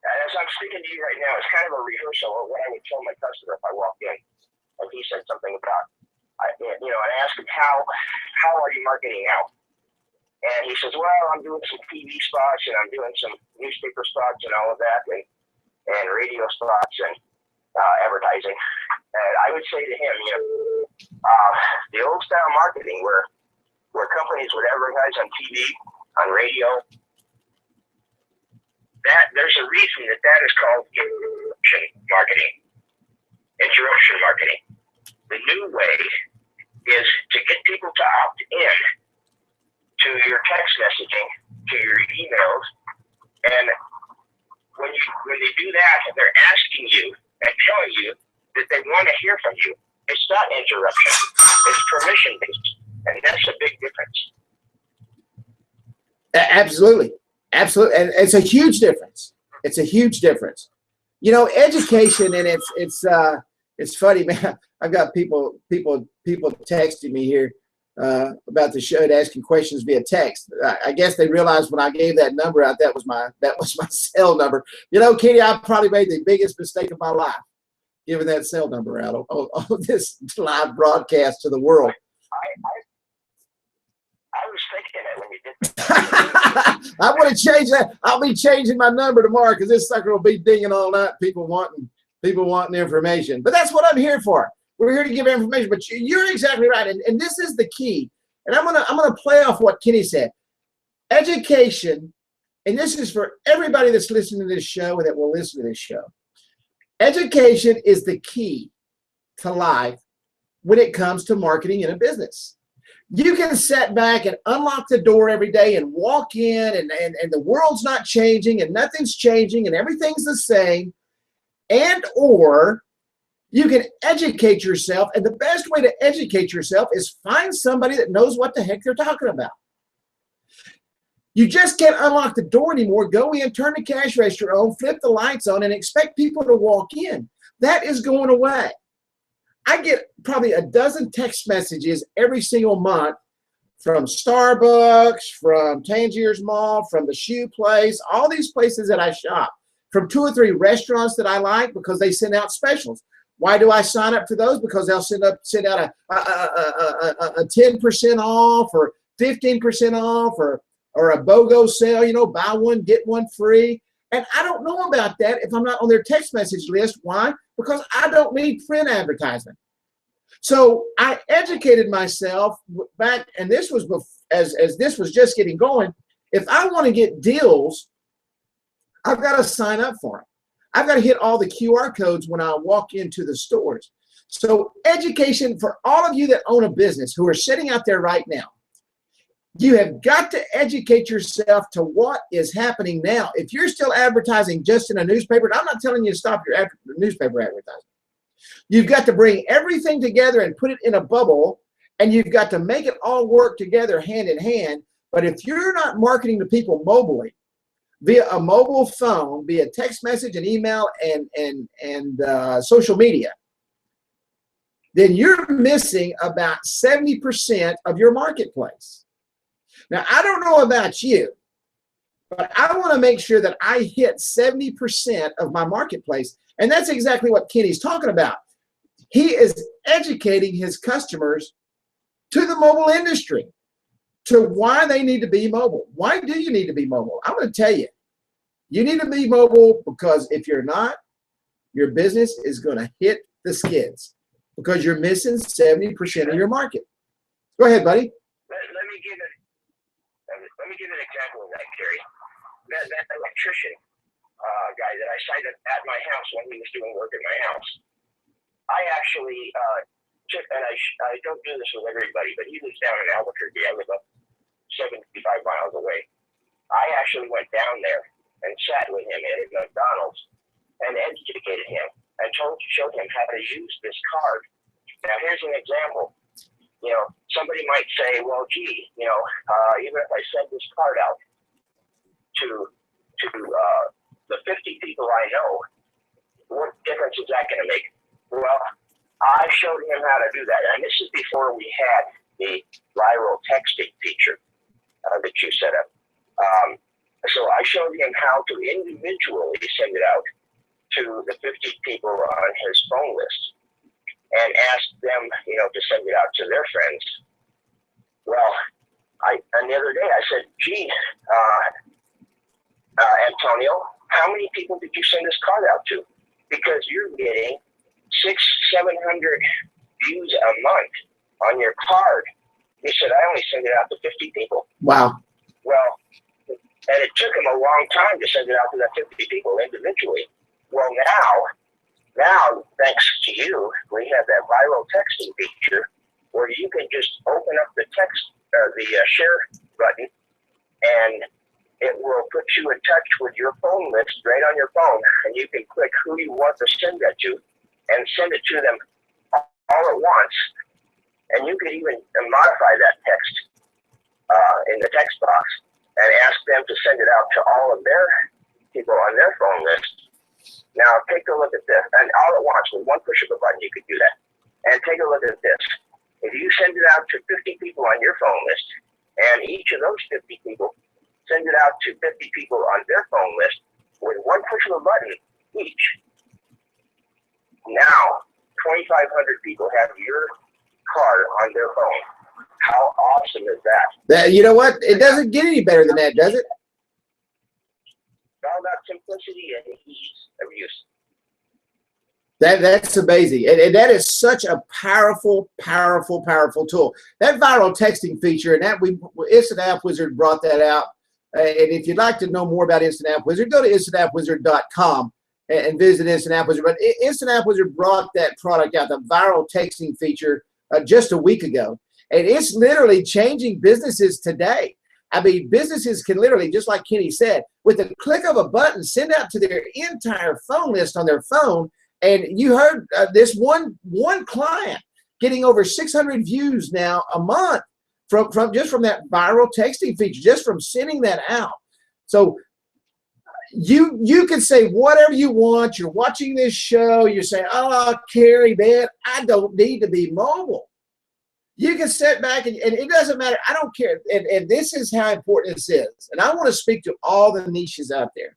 As I'm speaking to you right now, it's kind of a rehearsal of what I would tell my customer if I walked in and he said something about, I asked him, how are you marketing now? And he says, well, I'm doing some TV spots and I'm doing some newspaper spots and all of that and radio spots and advertising. And I would say to him, the old style marketing where companies would advertise on TV, on radio, that there's a reason that is called interruption marketing. Interruption marketing. The new way is to get people to opt in to your text messaging, to your emails, and when they do that, they're asking you and telling you that they want to hear from you. It's not interruption. It's permission-based, and that's a big difference. Absolutely. Absolutely. And it's a huge difference. It's a huge difference. Education, and it's funny, man. I've got people texting me here about the show, asking questions via text. I guess they realized when I gave that number out, that was my cell number. Kenny, I probably made the biggest mistake of my life, giving that cell number out on this live broadcast to the world. I was thinking it when you did that. I want to change that. I'll be changing my number tomorrow because this sucker will be dinging all night. People wanting information. But that's what I'm here for. We're here to give information. But you're exactly right, and this is the key. And I'm gonna play off what Kenny said. Education, and this is for everybody that's listening to this show and that will listen to this show. Education is the key to life when it comes to marketing in a business. You can sit back and unlock the door every day and walk in and the world's not changing and nothing's changing and everything's the same. And or you can educate yourself. And the best way to educate yourself is find somebody that knows what the heck they're talking about. You just can't unlock the door anymore. Go in, turn the cash register on, flip the lights on, and expect people to walk in. That is going away. I get probably a dozen text messages every single month from Starbucks, from Tangier's Mall, from the shoe place, all these places that I shop, from 2 or 3 restaurants that I like because they send out specials. Why do I sign up for those? Because they'll send out a 10% off or 15% off or a BOGO sale, buy one, get one free. And I don't know about that if I'm not on their text message list. Why? Because I don't need print advertisement. So I educated myself back, and this was as this was just getting going. If I want to get deals, I've got to sign up for them. I've got to hit all the QR codes when I walk into the stores. So education for all of you that own a business who are sitting out there right now, you have got to educate yourself to what is happening now. If you're still advertising just in a newspaper, and I'm not telling you to stop your newspaper advertising. You've got to bring everything together and put it in a bubble, and you've got to make it all work together hand in hand. But if you're not marketing to people mobilely, via a mobile phone, via text message and email and social media, then you're missing about 70% of your marketplace. Now, I don't know about you, but I want to make sure that I hit 70% of my marketplace. And that's exactly what Kenny's talking about. He is educating his customers to the mobile industry, to why they need to be mobile. Why do you need to be mobile? I'm going to tell you. You need to be mobile because if you're not, your business is going to hit the skids because you're missing 70% of your market. Go ahead, buddy. Let me give an example of that, Kerry. That electrician guy that I cited at my house when he was doing work at my house. I actually I don't do this with everybody, but he lives down in Albuquerque. I live up 75 miles away. I actually went down there and sat with him at McDonald's and educated him and showed him how to use this card. Now, here's an example. You know, somebody might say, well, gee, you know, even if I send this card out to the 50 people I know, what difference is that going to make? Well, I showed him how to do that, and this is before we had the viral texting feature that you set up. So I showed him how to individually send it out to the 50 people on his phone list and ask them, you know, to send it out to their friends. Well, and the other day I said, gee, Antonio, how many people did you send this card out to? Because you're getting 600-700 views a month on your card. He said, I only send it out to 50 people. Wow. Well, and it took him a long time to send it out to that 50 people individually. Well, now, thanks to you, we have that viral texting feature where you can just open up the text, the share button, and it will put you in touch with your phone list right on your phone, and you can click who you want to send that to and send it to them all at once. And you can even modify that text in the text box and ask them to send it out to all of their people on their phone list. Now, take a look at this. And all at once, with one push of a button, you could do that. And take a look at this. If you send it out to 50 people on your phone list, and each of those 50 people send it out to 50 people on their phone list, with one push of a button each, now 2,500 people have your card on their phone. How awesome is that? You know what? It doesn't get any better than that, does it? It's all about simplicity and ease of use. That's amazing. And that is such a powerful, powerful, powerful tool. That viral texting feature, and that Instant App Wizard brought that out. And if you'd like to know more about Instant App Wizard, go to instantappwizard.com and visit Instant App Wizard. But Instant App Wizard brought that product out, the viral texting feature, just a week ago. And it's literally changing businesses today. I mean, businesses can literally, just like Kenny said, with the click of a button, send out to their entire phone list on their phone. And you heard this one client getting over 600 views now a month from that viral texting feature, just from sending that out. So you can say whatever you want. You're watching this show. You're saying, oh, Kerry, man, I don't need to be mobile. You can sit back and it doesn't matter. I don't care. And this is how important this is. And I want to speak to all the niches out there.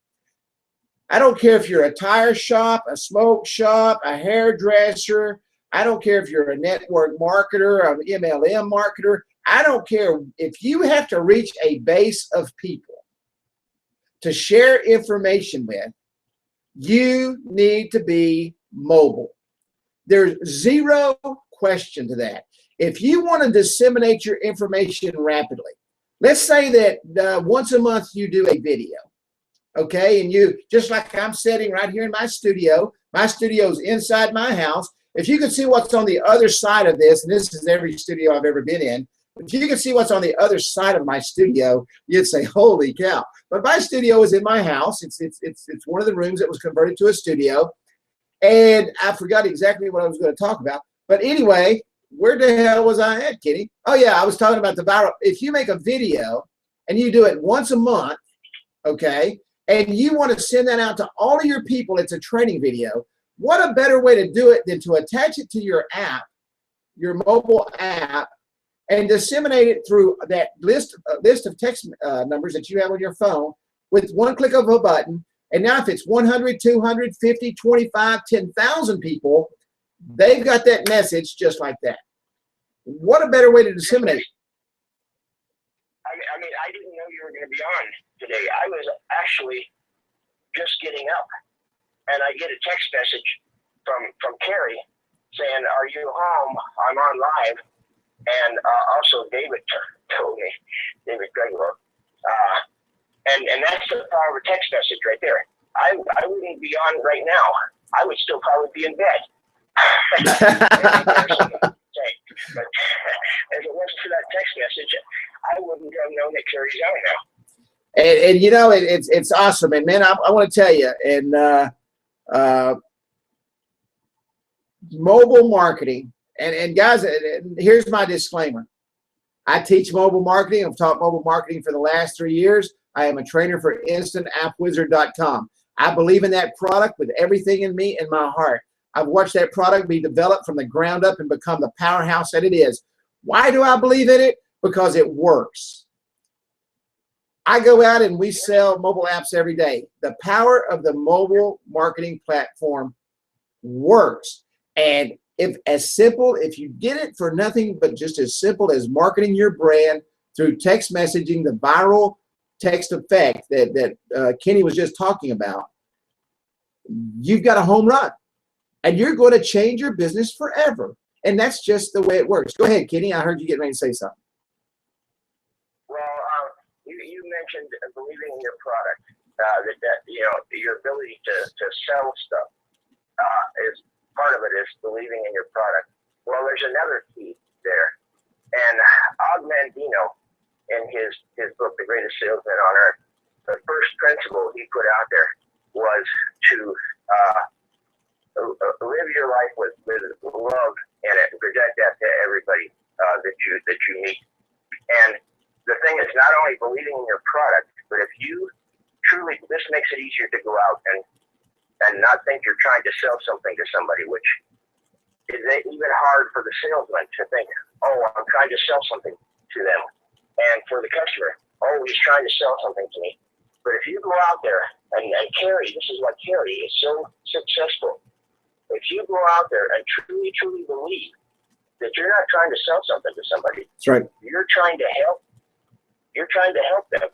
I don't care if you're a tire shop, a smoke shop, a hairdresser. I don't care if you're a network marketer, an MLM marketer. I don't care if you have to reach a base of people to share information with. You need to be mobile. There's zero question to that. If you want to disseminate your information rapidly, let's say that once a month you do a video, okay? And you, just like I'm sitting right here in my studio's inside my house. If you can see what's on the other side of this, and this is every studio I've ever been in, if you can see what's on the other side of my studio, you'd say, holy cow. But my studio is in my house. It's one of the rooms that was converted to a studio. And I forgot exactly what I was going to talk about. But anyway, where the hell was I at, Kenny? Oh, yeah, I was talking about the viral. If you make a video and you do it once a month, okay, and you want to send that out to all of your people, it's a training video, what a better way to do it than to attach it to your app, your mobile app, and disseminate it through that list of text numbers that you have on your phone with one click of a button. And now if it's 100, 200, 50, 25, 10,000 people, they've got that message just like that. What a better way to disseminate. I mean, I didn't know you were going to be on today. I was actually just getting up, and I get a text message from Kerry saying, "Are you home? I'm on live." And also David told me, David Gregor. And that's the power of a text message right there. I wouldn't be on right now. I would still probably be in bed. But if it wasn't for that text message, I wouldn't have known that Kerry's on now. And you know, it's awesome. And man, I want to tell you, and Mobile marketing. And guys, here's my disclaimer. I teach mobile marketing. I've taught mobile marketing for the last 3 years. I am a trainer for InstantAppWizard.com. I believe in that product with everything in me and my heart. I've watched that product be developed from the ground up and become the powerhouse that it is. Why do I believe in it? Because it works. I go out and we sell mobile apps every day. The power of the mobile marketing platform works. And if you get it for nothing but just as simple as marketing your brand through text messaging, the viral text effect that Kenny was just talking about, you've got a home run. And you're going to change your business forever. And that's just the way it works. Go ahead, Kenny. I heard you getting ready to say something. Well, you mentioned believing in your product, that you know, your ability to sell stuff is part of it, is believing in your product. Well, there's another key there. And Og Mandino, in his book, The Greatest Salesman on Earth, the first principle he put out there was to live your life with love in it and project that to everybody that you meet. And the thing is not only believing in your product, but if you truly, this makes it easier to go out and not think you're trying to sell something to somebody, which is even hard for the salesman to think, oh, I'm trying to sell something to them. And for the customer, oh, he's trying to sell something to me. But if you go out there and Kerry, this is what Kerry is so successful. If you go out there and truly, truly believe that you're not trying to sell something to somebody, that's right. You're trying to help. You're trying to help them.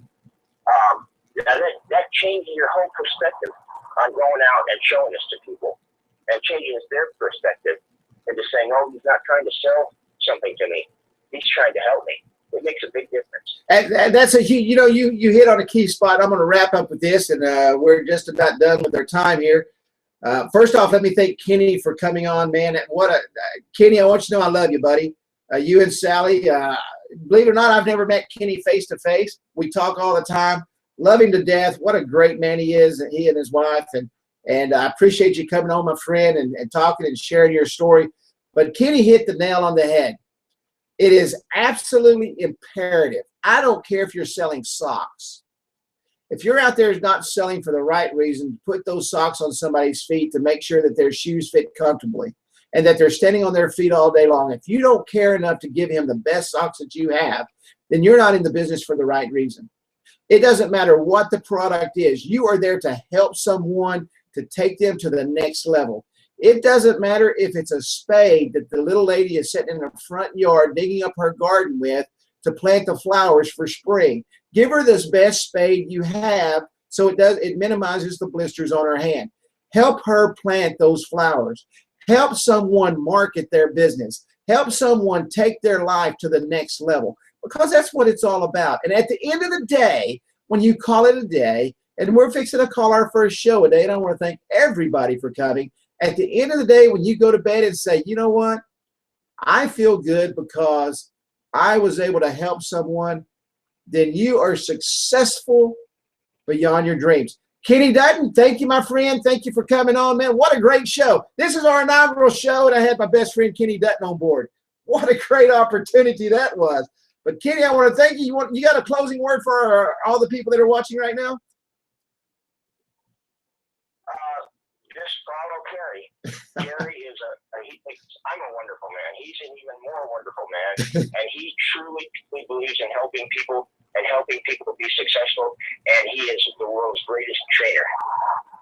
That changes your whole perspective on going out and showing this to people, and changes their perspective into saying, "Oh, he's not trying to sell something to me. He's trying to help me." It makes a big difference. And that's you hit on a key spot. I'm going to wrap up with this, and we're just about done with our time here. First off, let me thank Kenny for coming on, man. Kenny, I want you to know I love you, buddy. You and Sally, believe it or not, I've never met Kenny face to face. We talk all the time. Love him to death. What a great man he is, he and his wife. And I appreciate you coming on, my friend, and talking and sharing your story. But Kenny hit the nail on the head. It is absolutely imperative. I don't care if you're selling socks. If you're out there not selling for the right reason, put those socks on somebody's feet to make sure that their shoes fit comfortably and that they're standing on their feet all day long. If you don't care enough to give him the best socks that you have, then you're not in the business for the right reason. It doesn't matter what the product is. You are there to help someone to take them to the next level. It doesn't matter if it's a spade that the little lady is sitting in her front yard digging up her garden with to plant the flowers for spring. Give her this best spade you have so it minimizes the blisters on her hand. Help her plant those flowers. Help someone market their business. Help someone take their life to the next level, because that's what it's all about. And at the end of the day, when you call it a day, and we're fixing to call our first show a day, and I want to thank everybody for coming. At the end of the day, when you go to bed and say, you know what, I feel good because I was able to help someone, then you are successful beyond your dreams. Kenny Dutton, thank you, my friend. Thank you for coming on, man. What a great show. This is our inaugural show, and I had my best friend Kenny Dutton on board. What a great opportunity that was. But Kenny, I want to thank you. You got a closing word for all the people that are watching right now? Just follow Kerry. Kerry is I'm a wonderful man. He's an even more wonderful man, and he truly believes in helping people and helping people be successful, and he is the world's greatest trainer.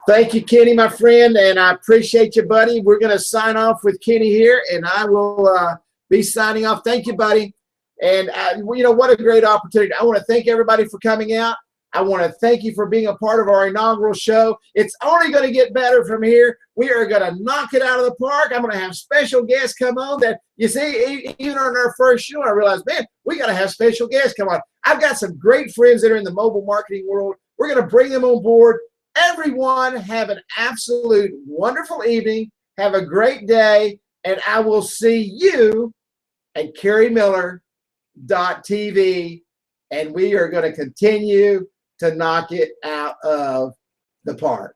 Thank you, Kenny, my friend, and I appreciate you, buddy. We're going to sign off with Kenny here, and I will be signing off. Thank you, buddy. And, you know, what a great opportunity. I want to thank everybody for coming out. I want to thank you for being a part of our inaugural show. It's only going to get better from here. We are going to knock it out of the park. I'm going to have special guests come on that, you see, even on our first show, I realized, man, we got to have special guests come on. I've got some great friends that are in the mobile marketing world. We're going to bring them on board. Everyone have an absolute wonderful evening. Have a great day. And I will see you at KerryMillerTv. And we are going to continue to knock it out of the park.